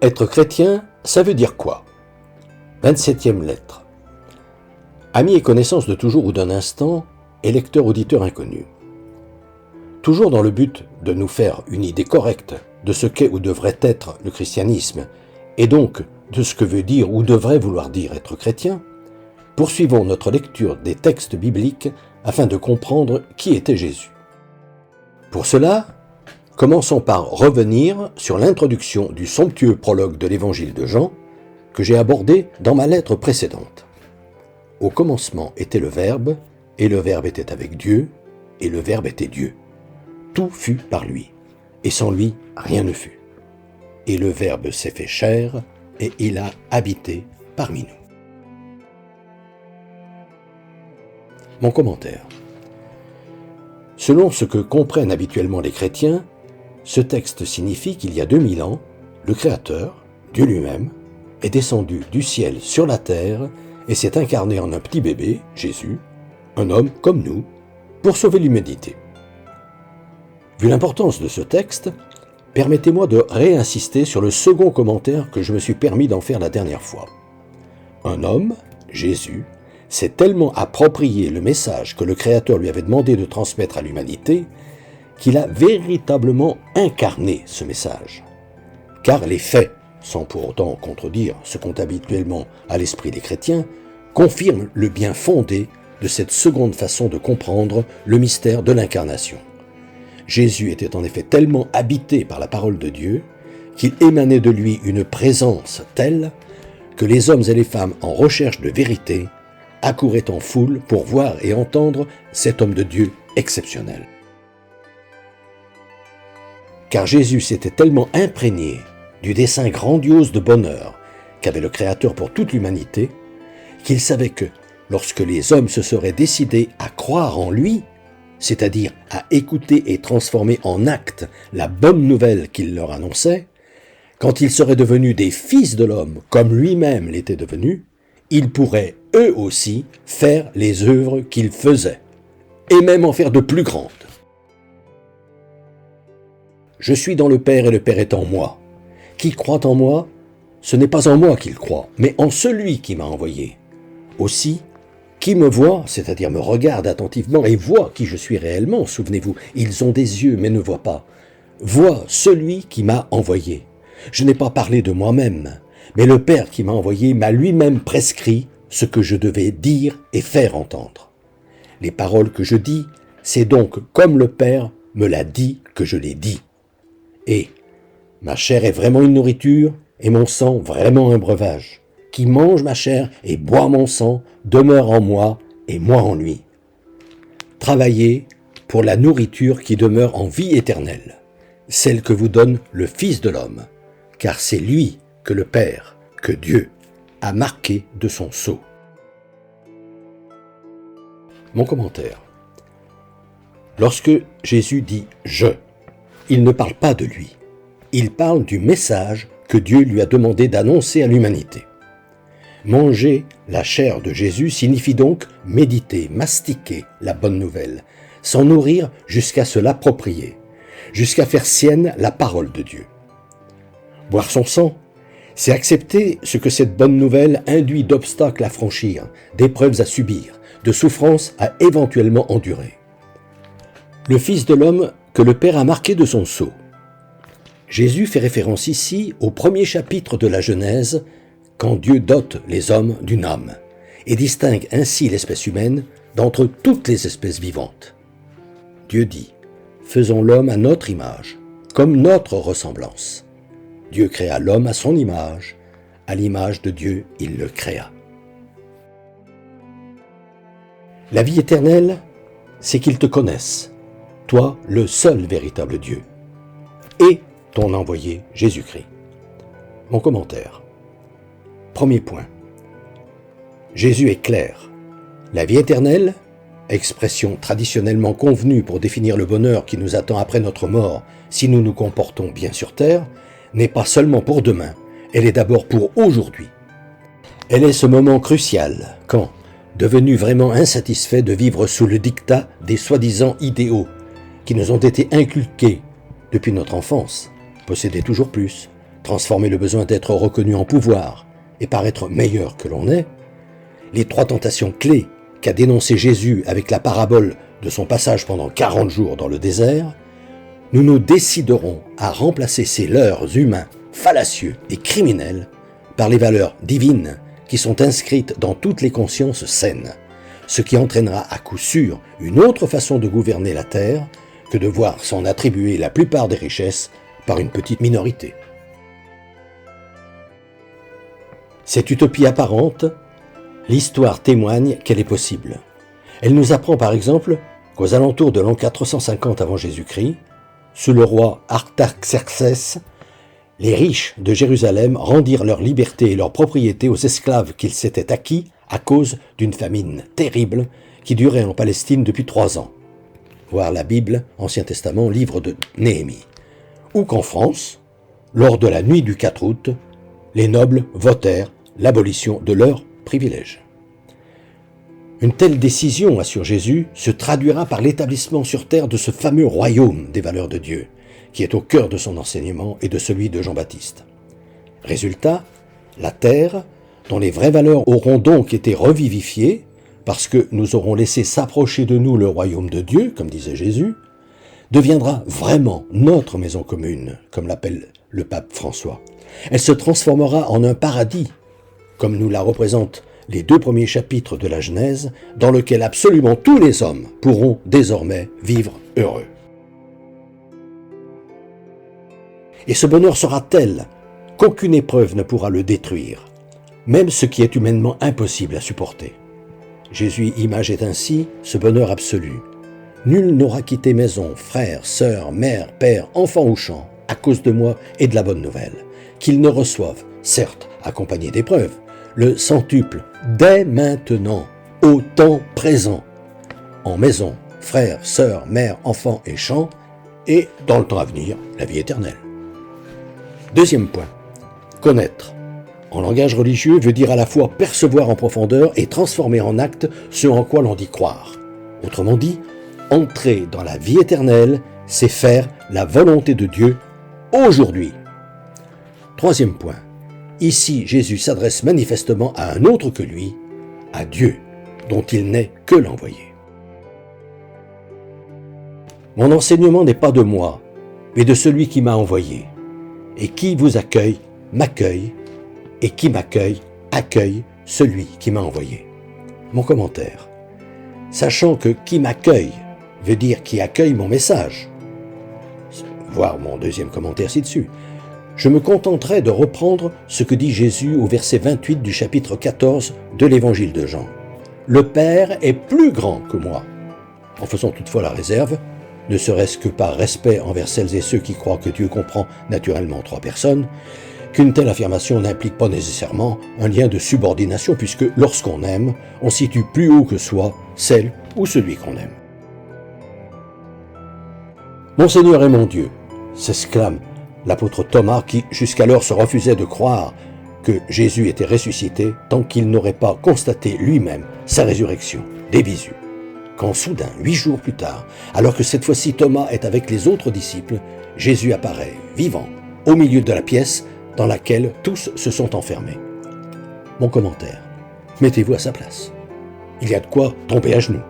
Être chrétien, ça veut dire quoi? 27e lettre. Amis et connaissances de toujours ou d'un instant, et lecteurs auditeurs inconnus. Toujours dans le but de nous faire une idée correcte de ce qu'est ou devrait être le christianisme, et donc de ce que veut dire ou devrait vouloir dire être chrétien, poursuivons notre lecture des textes bibliques afin de comprendre qui était Jésus. Pour cela, commençons par revenir sur l'introduction du somptueux prologue de l'évangile de Jean que j'ai abordé dans ma lettre précédente. Au commencement était le Verbe, et le Verbe était avec Dieu, et le Verbe était Dieu. Tout fut par lui, et sans lui, rien ne fut. Et le Verbe s'est fait chair, et il a habité parmi nous. Mon commentaire. Selon ce que comprennent habituellement les chrétiens, ce texte signifie qu'il y a 2000 ans, le Créateur, Dieu lui-même, est descendu du ciel sur la terre et s'est incarné en un petit bébé, Jésus, un homme comme nous, pour sauver l'humanité. Vu l'importance de ce texte, permettez-moi de réinsister sur le second commentaire que je me suis permis d'en faire la dernière fois. Un homme, Jésus, s'est tellement approprié le message que le Créateur lui avait demandé de transmettre à l'humanité qu'il a véritablement incarné ce message. Car les faits, sans pour autant contredire ce qu'ont habituellement à l'esprit des chrétiens, confirment le bien fondé de cette seconde façon de comprendre le mystère de l'incarnation. Jésus était en effet tellement habité par la parole de Dieu qu'il émanait de lui une présence telle que les hommes et les femmes en recherche de vérité accouraient en foule pour voir et entendre cet homme de Dieu exceptionnel. Car Jésus s'était tellement imprégné du dessein grandiose de bonheur qu'avait le Créateur pour toute l'humanité, qu'il savait que, lorsque les hommes se seraient décidés à croire en lui, c'est-à-dire à écouter et transformer en acte la bonne nouvelle qu'il leur annonçait, quand ils seraient devenus des fils de l'homme comme lui-même l'était devenu, ils pourraient eux aussi faire les œuvres qu'il faisait, et même en faire de plus grandes. Je suis dans le Père et le Père est en moi. Qui croit en moi, ce n'est pas en moi qu'il croit, mais en celui qui m'a envoyé. Aussi, qui me voit, c'est-à-dire me regarde attentivement et voit qui je suis réellement, souvenez-vous, ils ont des yeux mais ne voient pas, voit celui qui m'a envoyé. Je n'ai pas parlé de moi-même, mais le Père qui m'a envoyé m'a lui-même prescrit ce que je devais dire et faire entendre. Les paroles que je dis, c'est donc comme le Père me l'a dit que je les dis. Et ma chair est vraiment une nourriture et mon sang vraiment un breuvage. Qui mange ma chair et boit mon sang demeure en moi et moi en lui. Travaillez pour la nourriture qui demeure en vie éternelle, celle que vous donne le Fils de l'homme, car c'est lui que le Père, que Dieu, a marqué de son sceau. Mon commentaire. Lorsque Jésus dit « je », il ne parle pas de lui. Il parle du message que Dieu lui a demandé d'annoncer à l'humanité. Manger la chair de Jésus signifie donc méditer, mastiquer la bonne nouvelle, s'en nourrir jusqu'à se l'approprier, jusqu'à faire sienne la parole de Dieu. Boire son sang, c'est accepter ce que cette bonne nouvelle induit d'obstacles à franchir, d'épreuves à subir, de souffrances à éventuellement endurer. Le Fils de l'homme que le Père a marqué de son sceau. Jésus fait référence ici au premier chapitre de la Genèse, quand Dieu dote les hommes d'une âme, et distingue ainsi l'espèce humaine d'entre toutes les espèces vivantes. Dieu dit « Faisons l'homme à notre image, comme notre ressemblance ». Dieu créa l'homme à son image, à l'image de Dieu il le créa. La vie éternelle, c'est qu'ils te connaissent, toi le seul véritable Dieu, et ton envoyé Jésus-Christ. Mon commentaire. Premier point. Jésus est clair. La vie éternelle, expression traditionnellement convenue pour définir le bonheur qui nous attend après notre mort si nous nous comportons bien sur terre, n'est pas seulement pour demain, elle est d'abord pour aujourd'hui. Elle est ce moment crucial quand, devenus vraiment insatisfaits de vivre sous le diktat des soi-disant idéaux qui nous ont été inculqués depuis notre enfance, posséder toujours plus, transformer le besoin d'être reconnu en pouvoir et paraître meilleur que l'on est, les 3 tentations clés qu'a dénoncé Jésus avec la parabole de son passage pendant 40 jours dans le désert, nous nous déciderons à remplacer ces leurres humains fallacieux et criminels par les valeurs divines qui sont inscrites dans toutes les consciences saines, ce qui entraînera à coup sûr une autre façon de gouverner la terre que de voir s'en attribuer la plupart des richesses par une petite minorité. Cette utopie apparente, l'histoire témoigne qu'elle est possible. Elle nous apprend par exemple qu'aux alentours de l'an 450 avant Jésus-Christ, sous le roi Artaxerxès, les riches de Jérusalem rendirent leur liberté et leur propriété aux esclaves qu'ils s'étaient acquis à cause d'une famine terrible qui durait en Palestine depuis 3 ans. Voir la Bible, Ancien Testament, livre de Néhémie. Ou qu'en France, lors de la nuit du 4 août, les nobles votèrent l'abolition de leurs privilèges. Une telle décision, assure Jésus, se traduira par l'établissement sur terre de ce fameux royaume des valeurs de Dieu, qui est au cœur de son enseignement et de celui de Jean-Baptiste. Résultat, la terre, dont les vraies valeurs auront donc été revivifiées, parce que nous aurons laissé s'approcher de nous le royaume de Dieu, comme disait Jésus, deviendra vraiment notre maison commune, comme l'appelle le pape François. Elle se transformera en un paradis, comme nous la représentent les 2 premiers chapitres de la Genèse, dans lequel absolument tous les hommes pourront désormais vivre heureux. Et ce bonheur sera tel qu'aucune épreuve ne pourra le détruire, même ce qui est humainement impossible à supporter. Jésus imageait ainsi ce bonheur absolu. Nul n'aura quitté maison, frère, sœur, mère, père, enfant ou champ, à cause de moi et de la bonne nouvelle, qu'ils ne reçoivent, certes accompagnés d'épreuves, le centuple dès maintenant, au temps présent, en maison, frère, sœur, mère, enfant et champ, et dans le temps à venir, la vie éternelle. Deuxième point, connaître. En langage religieux, veut dire à la fois percevoir en profondeur et transformer en acte ce en quoi l'on dit croire. Autrement dit, entrer dans la vie éternelle, c'est faire la volonté de Dieu aujourd'hui. Troisième point, ici Jésus s'adresse manifestement à un autre que lui, à Dieu, dont il n'est que l'envoyé. Mon enseignement n'est pas de moi, mais de celui qui m'a envoyé. Et qui vous accueille, m'accueille, et qui m'accueille, accueille celui qui m'a envoyé. Mon commentaire. Sachant que qui m'accueille veut dire qui accueille mon message, voir mon deuxième commentaire ci-dessus, je me contenterai de reprendre ce que dit Jésus au verset 28 du chapitre 14 de l'évangile de Jean. Le Père est plus grand que moi, en faisant toutefois la réserve, ne serait-ce que par respect envers celles et ceux qui croient que Dieu comprend naturellement 3 personnes, qu'une telle affirmation n'implique pas nécessairement un lien de subordination puisque lorsqu'on aime, on situe plus haut que soi celle ou celui qu'on aime. Mon Seigneur est mon Dieu, s'exclame l'apôtre Thomas qui jusqu'alors se refusait de croire que Jésus était ressuscité tant qu'il n'aurait pas constaté lui-même sa résurrection, des visus. Quand soudain, 8 jours plus tard, alors que cette fois-ci Thomas est avec les autres disciples, Jésus apparaît, vivant, au milieu de la pièce dans laquelle tous se sont enfermés. Mon commentaire. Mettez-vous à sa place. Il y a de quoi tomber à genoux.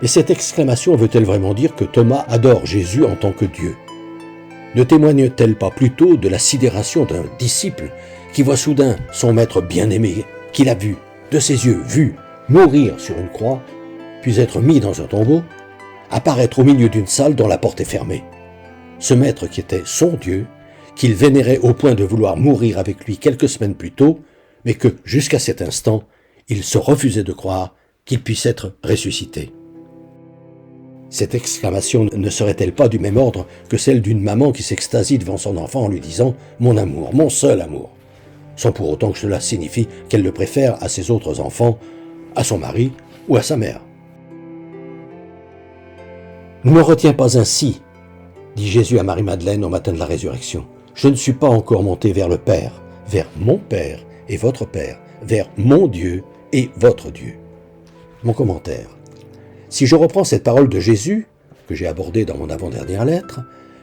Et cette exclamation veut-elle vraiment dire que Thomas adore Jésus en tant que Dieu ? Ne témoigne-t-elle pas plutôt de la sidération d'un disciple qui voit soudain son maître bien-aimé, qu'il a vu, de ses yeux vu, mourir sur une croix, puis être mis dans un tombeau, apparaître au milieu d'une salle dont la porte est fermée. Ce maître qui était son Dieu, qu'il vénérait au point de vouloir mourir avec lui quelques semaines plus tôt, mais que, jusqu'à cet instant, il se refusait de croire qu'il puisse être ressuscité. Cette exclamation ne serait-elle pas du même ordre que celle d'une maman qui s'extasie devant son enfant en lui disant « mon amour, mon seul amour », sans pour autant que cela signifie qu'elle le préfère à ses autres enfants, à son mari ou à sa mère. « Ne me retiens pas ainsi, dit Jésus à Marie-Madeleine au matin de la résurrection. Je ne suis pas encore monté vers le Père, vers mon Père et votre Père, vers mon Dieu et votre Dieu. » Mon commentaire. Si je reprends cette parole de Jésus, que j'ai abordée dans mon avant-dernière lettre,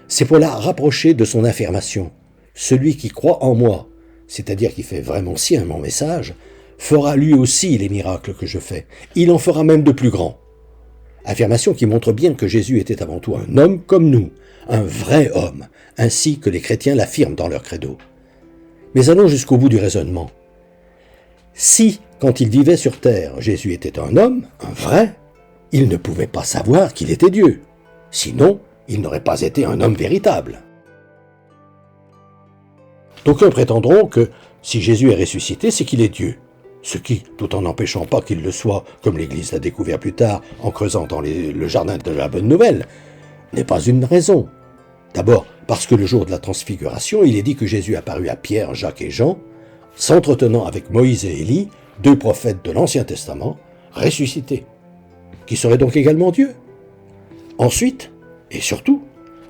c'est pour la rapprocher de son affirmation celui qui croit en moi, c'est-à-dire qui fait vraiment sien mon message, fera lui aussi les miracles que je fais. Il en fera même de plus grands. Affirmation qui montre bien que Jésus était avant tout un homme comme nous, un vrai homme, ainsi que les chrétiens l'affirment dans leur credo. Mais allons jusqu'au bout du raisonnement. Si, quand il vivait sur terre, Jésus était un homme, un vrai, il ne pouvait pas savoir qu'il était Dieu. Sinon, il n'aurait pas été un homme véritable. D'aucuns prétendront que si Jésus est ressuscité, c'est qu'il est Dieu. Ce qui, tout en n'empêchant pas qu'il le soit, comme l'Église l'a découvert plus tard en creusant dans le jardin de la Bonne Nouvelle, n'est pas une raison. D'abord, parce que le jour de la transfiguration, il est dit que Jésus apparut à Pierre, Jacques et Jean, s'entretenant avec Moïse et Élie, deux prophètes de l'Ancien Testament, ressuscités, qui seraient donc également Dieu. Ensuite, et surtout,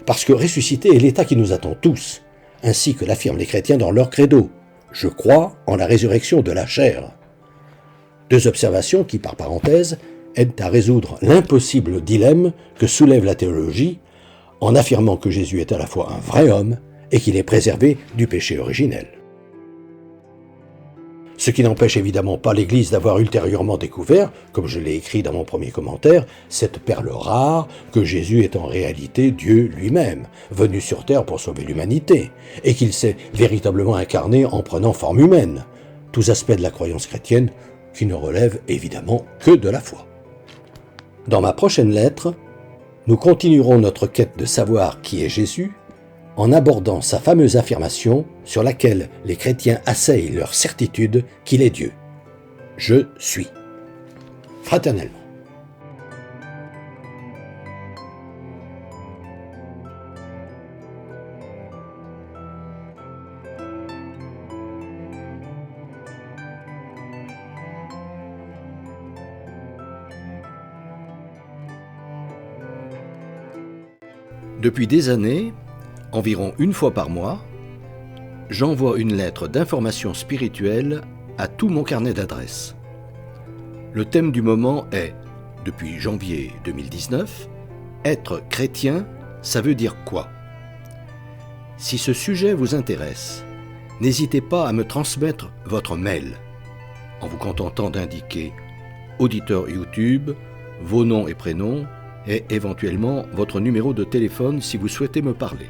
parce que ressuscité est l'état qui nous attend tous, ainsi que l'affirment les chrétiens dans leur credo. Je crois en la résurrection de la chair. Deux observations qui, par parenthèse, aident à résoudre l'impossible dilemme que soulève la théologie en affirmant que Jésus est à la fois un vrai homme et qu'il est préservé du péché originel. Ce qui n'empêche évidemment pas l'Église d'avoir ultérieurement découvert, comme je l'ai écrit dans mon premier commentaire, cette perle rare que Jésus est en réalité Dieu lui-même, venu sur terre pour sauver l'humanité, et qu'il s'est véritablement incarné en prenant forme humaine. Tous aspects de la croyance chrétienne qui ne relèvent évidemment que de la foi. Dans ma prochaine lettre, nous continuerons notre quête de savoir qui est Jésus, en abordant sa fameuse affirmation sur laquelle les chrétiens asseyent leur certitude qu'il est Dieu. Je suis. Fraternellement. Depuis des années, environ une fois par mois, j'envoie une lettre d'information spirituelle à tout mon carnet d'adresses. Le thème du moment est, depuis janvier 2019, être chrétien, ça veut dire quoi? Si ce sujet vous intéresse, n'hésitez pas à me transmettre votre mail, en vous contentant d'indiquer auditeur YouTube, vos noms et prénoms, et éventuellement votre numéro de téléphone si vous souhaitez me parler.